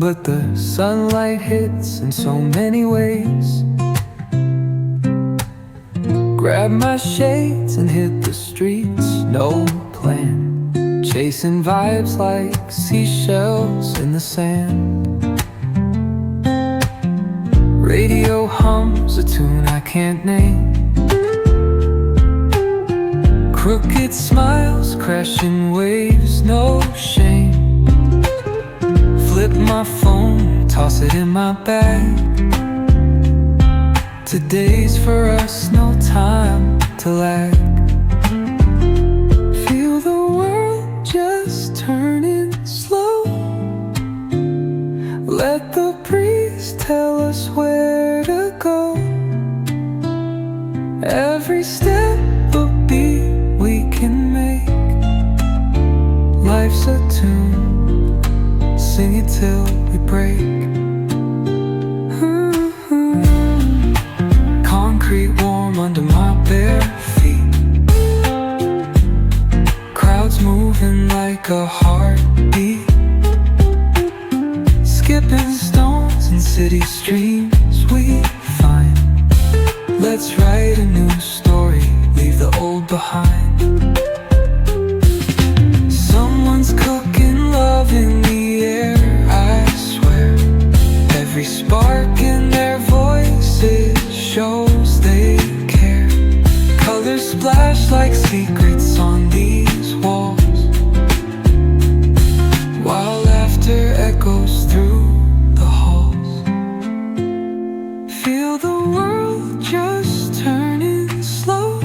but the sunlight hits in so many ways. Grab my shades and hit the streets, no plan, chasing vibes like seashells in the sand. Radio hums a tune I can't name. Crooked smiles, crashing waves, no shame. Flip my phone, toss it in my bag. Today's for us, no time to lag. Feel the world just turning slow. Let the breeze tell us where to go. Every step a beat we can make. Life's a tune, sing it till we break. Concrete warm under my bare feet. Crowds moving like a heartbeat. Skipping stones in city streams we find. Let's write a new story, leave the old behind. Someone's cooking love in the air, I swear. Every spark in their voices shows they care. Colors splash like secrets on these walls, while laughter echoes through the halls. Feel the world just turning slow.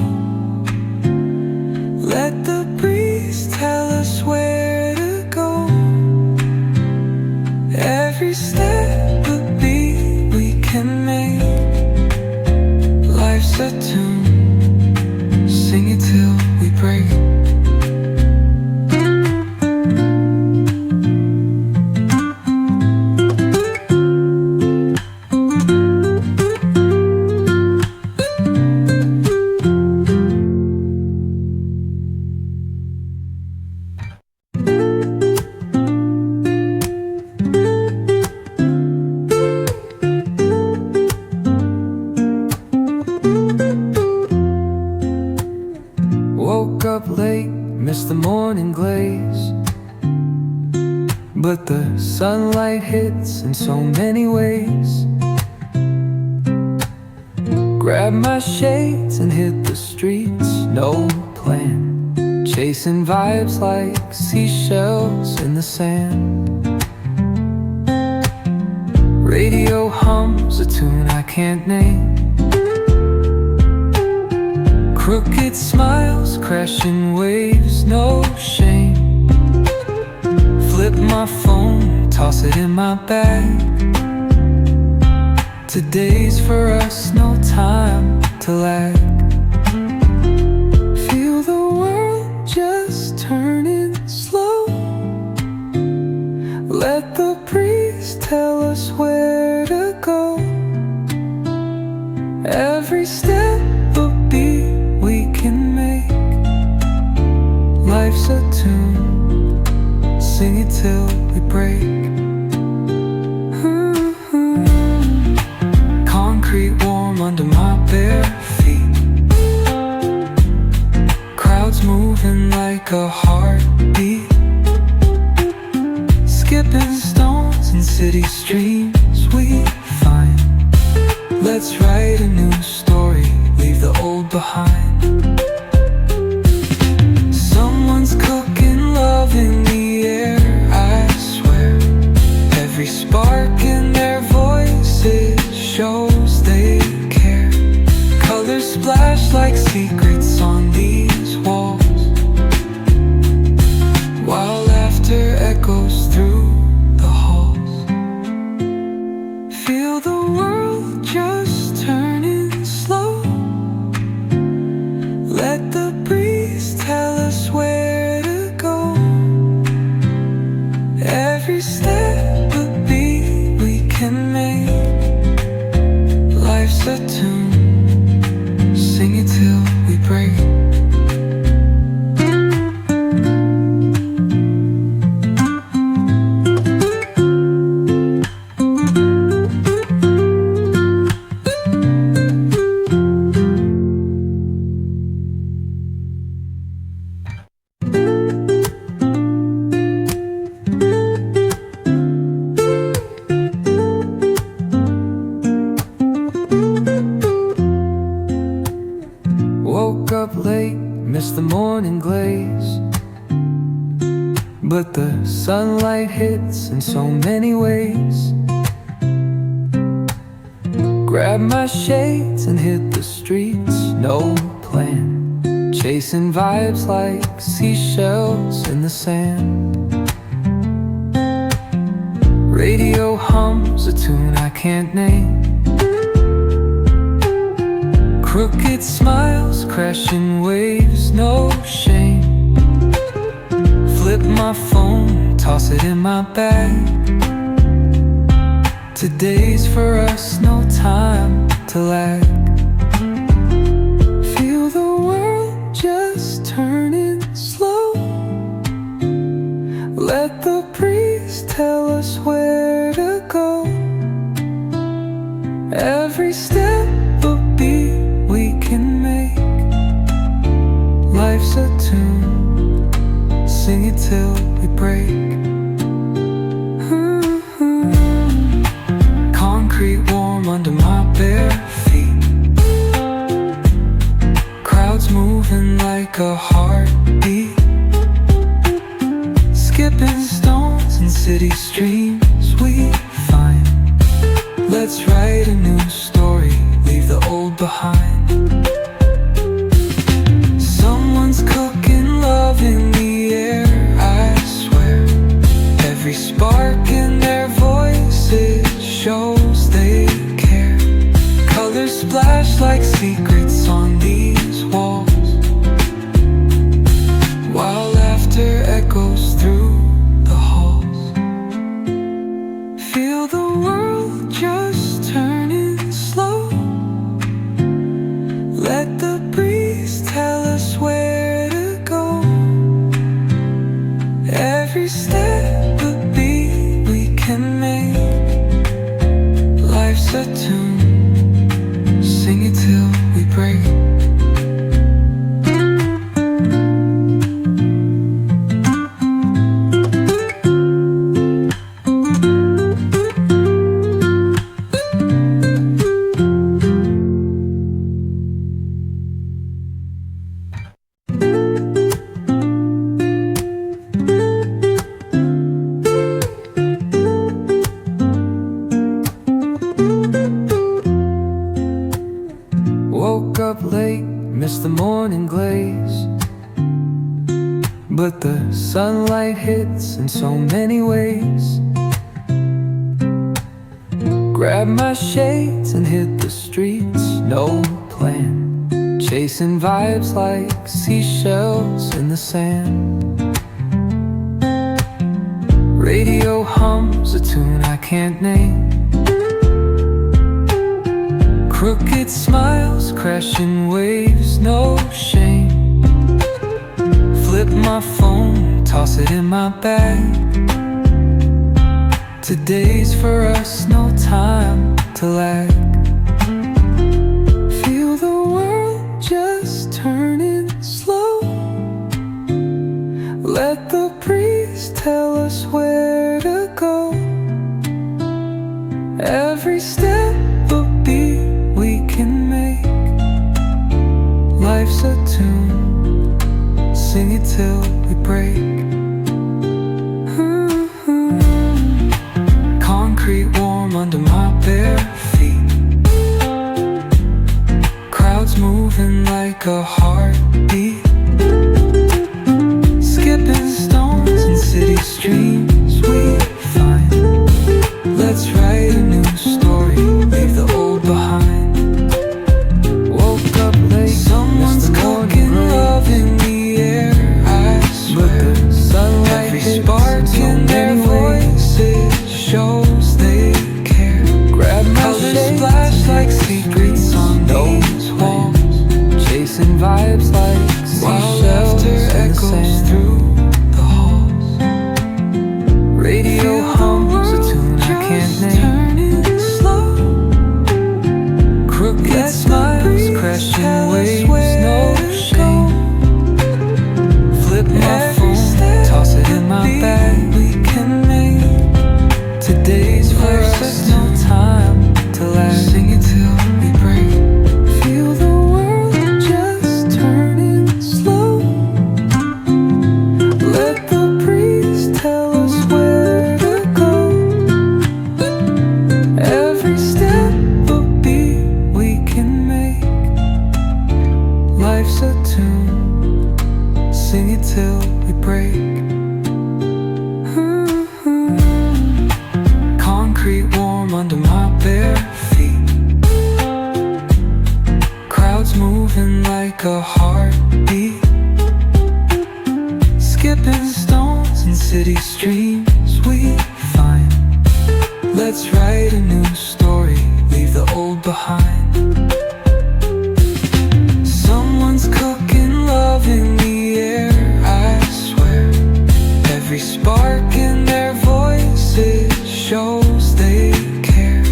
Let the breeze tell us where to go. Every step a beat we can make. Life's a tune, sing it till we break. Woke up late, missed the morning glaze, but the sunlight hits in so many ways. Grab my shades and hit the streets, no plan, chasing vibes like seashells in the sand. Radio hums a tune I can't name. Crooked smiles, crashing waves, no shame. Flip my phone, toss it in my bag. Today's for us, no time to lag. Feel the world just turning slow. Let the breeze tell us where to go. Every step a beat we can make. Life's a tune, sing it till we break. Concrete warm under my bare feet. Crowds moving like a heartbeat. Skipping stones in city streams we find. Let's write a new story, leave the old behind. Someone's cooking love in the air, I swear. Every spark in their voices shows they care. Colors splash like secrets on these walls, while laughter echoes through the halls. Feel the world just turning slow. Let the breeze tell us where to go. Every step a beat we can make. Life's a tune, sing it till we break. sunlight hits in so many ways. Grab my shades and hit the streets, no plan. Chasing vibes like seashells in the sand. Radio hums a tune I can't name. Crooked smiles, crashing waves, no shame. Flip my phone, toss it in my bag. Today's for us, no time to lag. Feel the world just turning slow. Let the breeze tell us where to go. Every step a beat we can make. Life's a tune, sing it till we break. Concrete warm under my bare feet. Crowds moving like a heartbeat. Skipping stones in city streams we find. Let's write a new story, leave the old behind. Someone's cooking love in the air, I swear. Every spark in their voice, it shows they care. Colors splash like secrets on these walls, while laughter echoes through the halls. Feel the world just turning slow. Let the breeze tell us where to go. Every step a beat we can make. Life's a tune, sing it till we break. Woke up late, missed the morning glaze, but the sunlight hits in so many ways. Grab my shades and hit the streets, no plan. Chasing vibes like seashells in the sand. Radio hums a tune I can't name. Crooked smiles, crashing waves, no shame. Flip my phone, toss it in my bag. Today's for us, no time to lag. Feel the world just turning slow. Let the breeze tell us where to go. Every step a beat we can make. Life's a tune, sing it till we break. Concrete warm under my bare feet. Crowds moving like a heartbeat. Skipping stones in city streams we find. Let's write a new story, leave the old behind. Woke up late, someone's cooking love in the air, I swear. But the sunlight every spark in their voice, it shows they care. Grab my shades, splash like secrets on these walls. Chasing vibes like seashells, while laughter echoes through the halls. Radio hums a tune I can't name. Crooked smiles, crashing waves, no shame. Flip my phone, toss it in my bag. We can make today's for us, no time to lag. Sing it till we break. Feel the world just turning slow. Let the breeze tell us where dreams we find. Let's write a new story, leave the old behind. Someone's cooking love in the air, I swear. Every spark in their voices shows they care.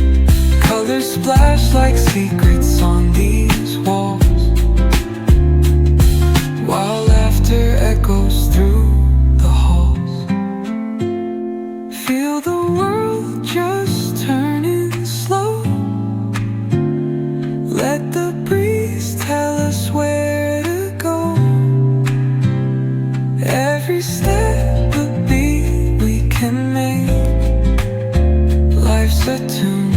Colors splash like secrets on these walls, while laughter echoes through the halls. Feel the world just turning slow. Let the breeze tell us where to go. Every step a beat we can make. Life's a tune